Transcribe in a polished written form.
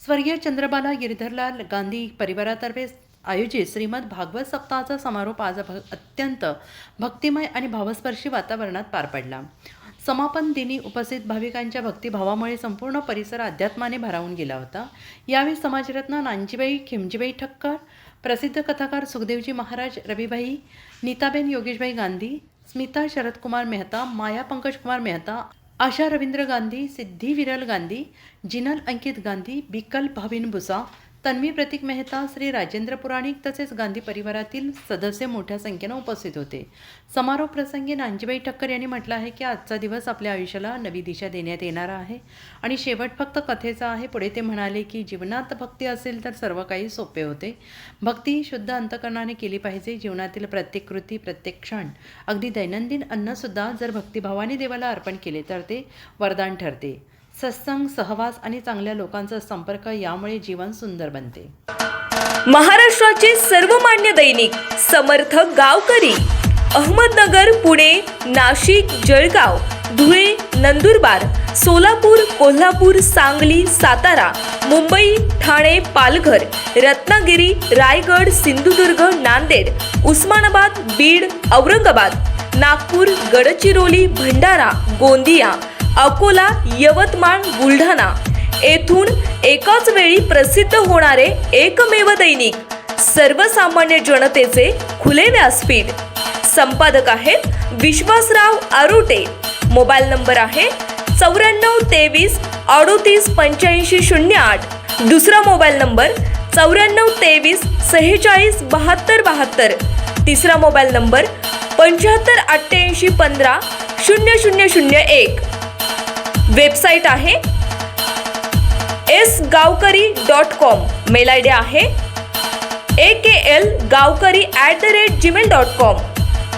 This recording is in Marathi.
स्वर्गीय चंद्रबाला गिरधरलाल गांधी परिवारातर्फे आयोजित श्रीमद भागवत सप्ताहाचा समारोप आज अत्यंत भक्तिमय आणि भावस्पर्शी वातावरणात पार पडला। समापन दिनी उपस्थित भाविकांच्या भक्तिभावामुळे संपूर्ण परिसर अध्यात्माने भारावून गेला होता। यावेळी समाजरत्न नानजीबाई खिमजीबाई ठक्कर, प्रसिद्ध कथाकार सुखदेवजी महाराज, रविभाई, नीताबेन योगेशभाई गांधी, स्मिता शरदकुमार मेहता, माया पंकजकुमार मेहता, आशा रवींद्र गांधी, सिद्धी विरल गांधी, जिनल अंकित गांधी, बिकल भाविन बुसा, तन्वी प्रतीक मेहता, श्री राजेंद्र पुराणिक तसेच गांधी परिवारातील सदस्य मोठ्या संख्येने उपस्थित होते। समारोप प्रसंगी नानजीबाई ठक्कर यांनी म्हटलं आहे की आजचा दिवस आपल्या आयुष्याला नवी दिशा देण्यात येणारा आहे आणि शेवट फक्त कथेचा आहे। पुढे ते म्हणाले की जीवनात भक्ती असेल तर सर्व काही सोपे होते। भक्ती शुद्ध अंतकरणाने केली पाहिजे। जीवनातील प्रत्येक कृती, प्रत्येक क्षण, अगदी दैनंदिन अन्नसुद्धा जर भक्तिभावाने देवाला अर्पण केले तर ते वरदान ठरते। सत्संग, सहवास आणि चांगल्या लोकांचा संपर्क यामुळे जीवन सुंदर बनते। महाराष्ट्राचे सर्वमान्य दैनिक समर्थ गावकरी अहमदनगर, पुणे, नाशिक, जळगाव, धुळे, नंदुरबार, सोलापूर, कोल्हापूर, सांगली, सातारा, मुंबई, ठाणे, पालघर, रत्नागिरी, रायगड, सिंधुदुर्ग, नांदेड, उस्मानाबाद, बीड, औरंगाबाद, नागपूर, गडचिरोली, भंडारा, गोंदिया, अकोला, यवतमाळ, बुलढाणा येथून एकाच वेळी प्रसिद्ध होणारे एकमेव दैनिक, सर्वसामान्य जनतेचे खुले व्यासपीठ। संपादक आहेत विश्वासराव आरोटे। मोबाईल नंबर आहे 9423 38 85 08। दुसरा मोबाईल नंबर 9423 46 72 72। तिसरा मोबाईल नंबर 75 88 15 0001। वेबसाईट आहे sgavkari.com। मेल आयडी आहे akl gavkari@gmail.com।